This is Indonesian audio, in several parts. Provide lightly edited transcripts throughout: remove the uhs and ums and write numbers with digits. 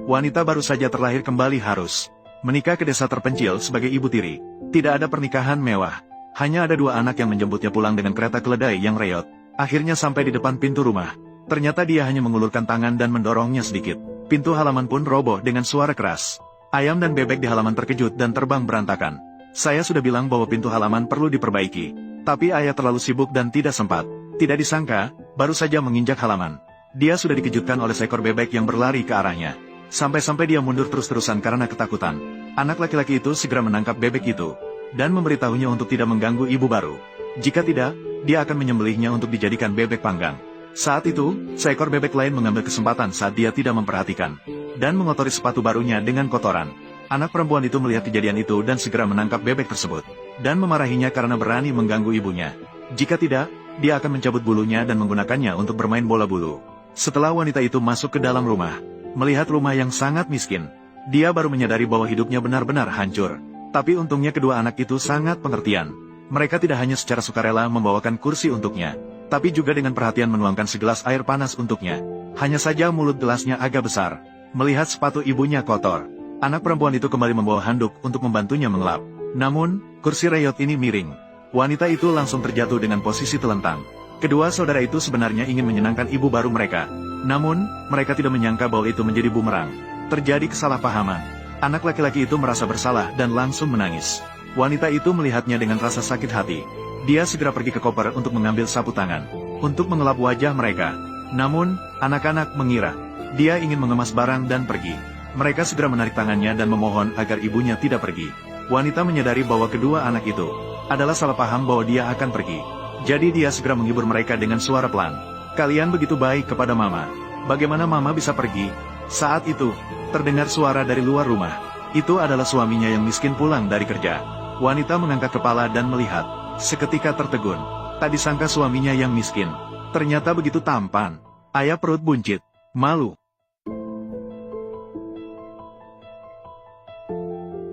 Wanita baru saja terlahir kembali harus menikah ke desa terpencil sebagai ibu tiri. Tidak ada pernikahan mewah. Hanya ada 2 anak yang menjemputnya pulang dengan kereta keledai yang reot. Akhirnya sampai di depan pintu rumah. Ternyata dia hanya mengulurkan tangan dan mendorongnya sedikit. Pintu halaman pun roboh dengan suara keras. Ayam dan bebek di halaman terkejut dan terbang berantakan. Saya sudah bilang bahwa pintu halaman perlu diperbaiki. Tapi ayah terlalu sibuk dan tidak sempat. Tidak disangka, baru saja menginjak halaman. Dia sudah dikejutkan oleh seekor bebek yang berlari ke arahnya. Sampai-sampai dia mundur terus-terusan karena ketakutan. Anak laki-laki itu segera menangkap bebek itu, dan memberitahunya untuk tidak mengganggu ibu baru. Jika tidak, dia akan menyembelihnya untuk dijadikan bebek panggang. Saat itu, seekor bebek lain mengambil kesempatan saat dia tidak memperhatikan, dan mengotori sepatu barunya dengan kotoran. Anak perempuan itu melihat kejadian itu dan segera menangkap bebek tersebut, dan memarahinya karena berani mengganggu ibunya. Jika tidak, dia akan mencabut bulunya dan menggunakannya untuk bermain bola bulu. Setelah wanita itu masuk ke dalam rumah, melihat rumah yang sangat miskin, dia baru menyadari bahwa hidupnya benar-benar hancur. Tapi untungnya kedua anak itu sangat pengertian. Mereka tidak hanya secara sukarela membawakan kursi untuknya, tapi juga dengan perhatian menuangkan segelas air panas untuknya. Hanya saja mulut gelasnya agak besar. Melihat sepatu ibunya kotor, anak perempuan itu kembali membawa handuk untuk membantunya mengelap. Namun, kursi reyot ini miring. Wanita itu langsung terjatuh dengan posisi telentang. Kedua saudara itu sebenarnya ingin menyenangkan ibu baru mereka. Namun, mereka tidak menyangka bahwa itu menjadi bumerang. Terjadi kesalahpahaman. Anak laki-laki itu merasa bersalah dan langsung menangis. Wanita itu melihatnya dengan rasa sakit hati. Dia segera pergi ke koper untuk mengambil sapu tangan, untuk mengelap wajah mereka. Namun, anak-anak mengira dia ingin mengemas barang dan pergi. Mereka segera menarik tangannya dan memohon agar ibunya tidak pergi. Wanita menyadari bahwa kedua anak itu adalah salah paham bahwa dia akan pergi. Jadi dia segera menghibur mereka dengan suara pelan. "Kalian begitu baik kepada Mama. Bagaimana Mama bisa pergi?" Saat itu, terdengar suara dari luar rumah. Itu adalah suaminya yang miskin pulang dari kerja. Wanita mengangkat kepala dan melihat. Seketika tertegun. Tak disangka suaminya yang miskin ternyata begitu tampan. Ayah perut buncit. Malu.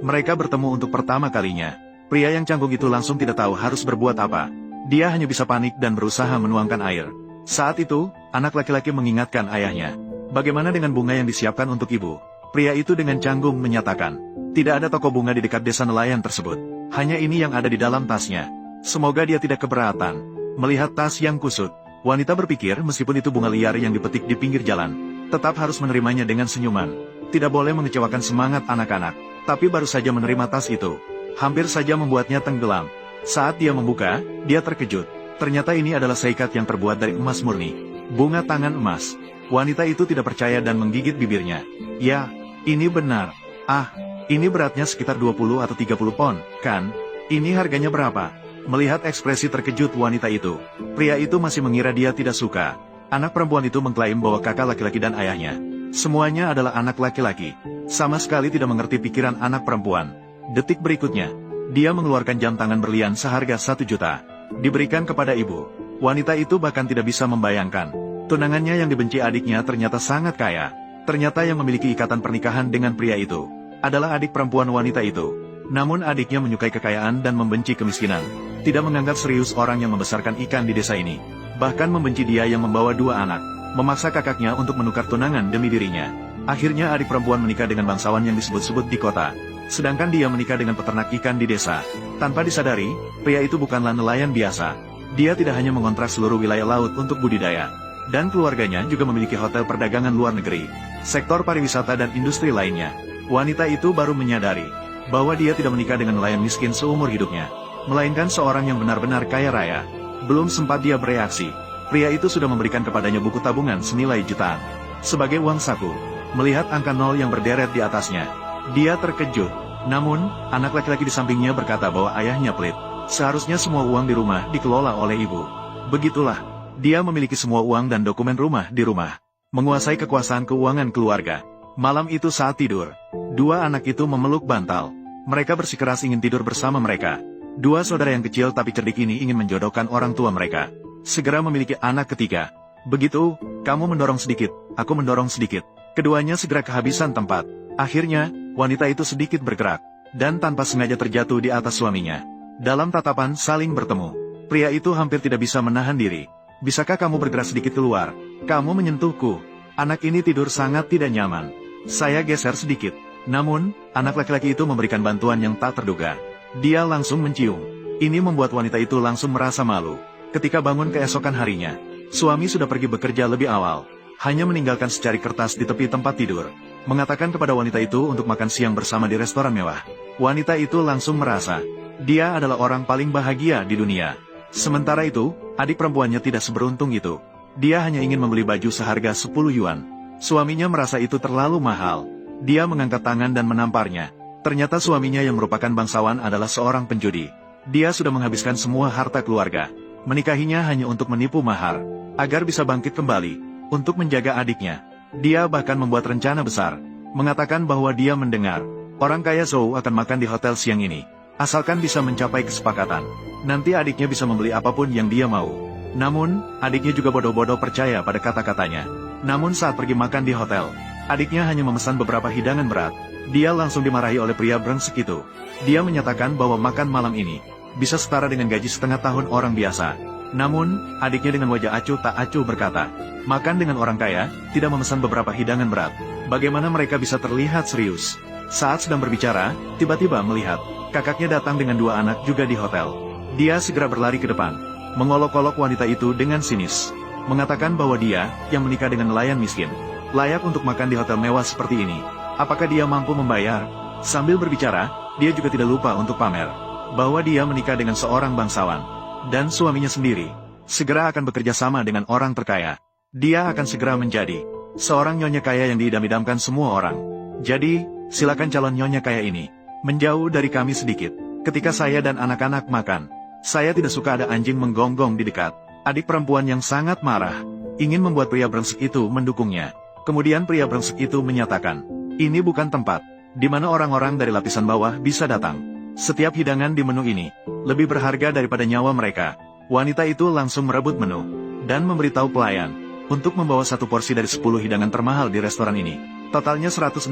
Mereka bertemu untuk pertama kalinya. Pria yang canggung itu langsung tidak tahu harus berbuat apa. Dia hanya bisa panik dan berusaha menuangkan air. Saat itu, anak laki-laki mengingatkan ayahnya. "Bagaimana dengan bunga yang disiapkan untuk ibu?" Pria itu dengan canggung menyatakan, "Tidak ada toko bunga di dekat desa nelayan tersebut. Hanya ini yang ada di dalam tasnya." Semoga dia tidak keberatan. Melihat tas yang kusut, wanita berpikir meskipun itu bunga liar yang dipetik di pinggir jalan, tetap harus menerimanya dengan senyuman. Tidak boleh mengecewakan semangat anak-anak. Tapi baru saja menerima tas itu, hampir saja membuatnya tenggelam. Saat dia membuka, dia terkejut. Ternyata ini adalah seikat yang terbuat dari emas murni. Bunga tangan emas. Wanita itu tidak percaya dan menggigit bibirnya. "Ya, ini benar. Ah, ini beratnya sekitar 20 atau 30 pon, kan? Ini harganya berapa?" Melihat ekspresi terkejut wanita itu, pria itu masih mengira dia tidak suka. Anak perempuan itu mengklaim bahwa kakak laki-laki dan ayahnya semuanya adalah anak laki-laki. Sama sekali tidak mengerti pikiran anak perempuan. Detik berikutnya, dia mengeluarkan jam tangan berlian seharga 1 juta. Diberikan kepada ibu. Wanita itu bahkan tidak bisa membayangkan. Tunangannya yang dibenci adiknya ternyata sangat kaya. Ternyata yang memiliki ikatan pernikahan dengan pria itu adalah adik perempuan wanita itu. Namun adiknya menyukai kekayaan dan membenci kemiskinan. Tidak menganggap serius orang yang membesarkan ikan di desa ini. Bahkan membenci dia yang membawa 2 anak. Memaksa kakaknya untuk menukar tunangan demi dirinya. Akhirnya adik perempuan menikah dengan bangsawan yang disebut-sebut di kota. Sedangkan dia menikah dengan peternak ikan di desa. Tanpa disadari, pria itu bukanlah nelayan biasa. Dia tidak hanya mengontrak seluruh wilayah laut untuk budidaya. Dan keluarganya juga memiliki hotel perdagangan luar negeri, sektor pariwisata dan industri lainnya. Wanita itu baru menyadari bahwa dia tidak menikah dengan nelayan miskin seumur hidupnya, melainkan seorang yang benar-benar kaya raya. Belum sempat dia bereaksi, pria itu sudah memberikan kepadanya buku tabungan senilai jutaan sebagai uang saku. Melihat angka 0 yang berderet di atasnya, dia terkejut. Namun, anak laki-laki di sampingnya berkata bahwa ayahnya pelit. Seharusnya semua uang di rumah dikelola oleh ibu. Begitulah, dia memiliki semua uang dan dokumen rumah di rumah, menguasai kekuasaan keuangan keluarga. Malam itu saat tidur, 2 anak itu memeluk bantal. Mereka bersikeras ingin tidur bersama mereka. 2 saudara yang kecil tapi cerdik ini ingin menjodohkan orang tua mereka, segera memiliki anak ketiga. Begitu, kamu mendorong sedikit, aku mendorong sedikit. Keduanya segera kehabisan tempat. Akhirnya, wanita itu sedikit bergerak, dan tanpa sengaja terjatuh di atas suaminya. Dalam tatapan saling bertemu, pria itu hampir tidak bisa menahan diri. "Bisakah kamu bergerak sedikit keluar? Kamu menyentuhku." Anak ini tidur sangat tidak nyaman. Saya geser sedikit. Namun, anak laki-laki itu memberikan bantuan yang tak terduga. Dia langsung mencium. Ini membuat wanita itu langsung merasa malu. Ketika bangun keesokan harinya, suami sudah pergi bekerja lebih awal. Hanya meninggalkan secari kertas di tepi tempat tidur. Mengatakan kepada wanita itu untuk makan siang bersama di restoran mewah. Wanita itu langsung merasa, dia adalah orang paling bahagia di dunia. Sementara itu, adik perempuannya tidak seberuntung itu. Dia hanya ingin membeli baju seharga 10 yuan. Suaminya merasa itu terlalu mahal. Dia mengangkat tangan dan menamparnya. Ternyata suaminya yang merupakan bangsawan adalah seorang penjudi. Dia sudah menghabiskan semua harta keluarga. Menikahinya hanya untuk menipu mahar, agar bisa bangkit kembali, untuk menjaga adiknya. Dia bahkan membuat rencana besar, mengatakan bahwa dia mendengar, orang kaya Zhou akan makan di hotel siang ini. Asalkan bisa mencapai kesepakatan, nanti adiknya bisa membeli apapun yang dia mau. Namun, adiknya juga bodoh-bodoh percaya pada kata-katanya. Namun saat pergi makan di hotel, adiknya hanya memesan beberapa hidangan berat. Dia langsung dimarahi oleh pria brengsek itu. Dia menyatakan bahwa makan malam ini bisa setara dengan gaji setengah tahun orang biasa. Namun, adiknya dengan wajah acuh tak acuh berkata, makan dengan orang kaya, tidak memesan beberapa hidangan berat. Bagaimana mereka bisa terlihat serius? Saat sedang berbicara, tiba-tiba melihat kakaknya datang dengan 2 anak juga di hotel. Dia segera berlari ke depan, mengolok-olok wanita itu dengan sinis, mengatakan bahwa dia, yang menikah dengan nelayan miskin, layak untuk makan di hotel mewah seperti ini. Apakah dia mampu membayar? Sambil berbicara, dia juga tidak lupa untuk pamer bahwa dia menikah dengan seorang bangsawan, dan suaminya sendiri segera akan bekerja sama dengan orang terkaya. Dia akan segera menjadi seorang nyonya kaya yang diidam-idamkan semua orang. Jadi, silakan calon nyonya kaya ini menjauh dari kami sedikit. Ketika saya dan anak-anak makan, saya tidak suka ada anjing menggonggong di dekat. Adik perempuan yang sangat marah ingin membuat pria brengsek itu mendukungnya. Kemudian pria brengsek itu menyatakan, ini bukan tempat di mana orang-orang dari lapisan bawah bisa datang. Setiap hidangan di menu ini lebih berharga daripada nyawa mereka. Wanita itu langsung merebut menu dan memberitahu pelayan untuk membawa 1 porsi dari 10 hidangan termahal di restoran ini. Totalnya 169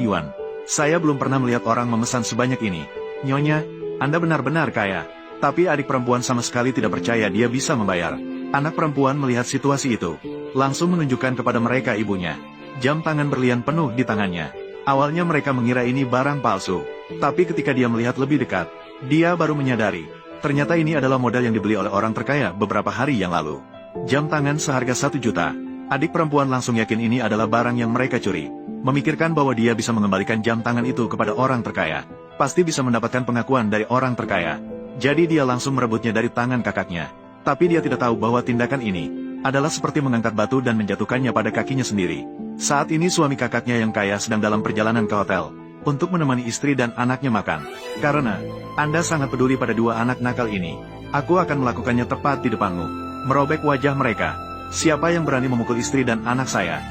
yuan. Saya belum pernah melihat orang memesan sebanyak ini. Nyonya, Anda benar-benar kaya. Tapi adik perempuan sama sekali tidak percaya dia bisa membayar. Anak perempuan melihat situasi itu, langsung menunjukkan kepada mereka ibunya. Jam tangan berlian penuh di tangannya. Awalnya mereka mengira ini barang palsu. Tapi ketika dia melihat lebih dekat, dia baru menyadari, ternyata ini adalah model yang dibeli oleh orang terkaya beberapa hari yang lalu. Jam tangan seharga 1 juta. Adik perempuan langsung yakin ini adalah barang yang mereka curi. Memikirkan bahwa dia bisa mengembalikan jam tangan itu kepada orang terkaya. Pasti bisa mendapatkan pengakuan dari orang terkaya. Jadi dia langsung merebutnya dari tangan kakaknya. Tapi dia tidak tahu bahwa tindakan ini adalah seperti mengangkat batu dan menjatuhkannya pada kakinya sendiri. Saat ini suami kakaknya yang kaya sedang dalam perjalanan ke hotel untuk menemani istri dan anaknya makan. Karena Anda sangat peduli pada 2 anak nakal ini, aku akan melakukannya tepat di depanmu. Merobek wajah mereka. Siapa yang berani memukul istri dan anak saya?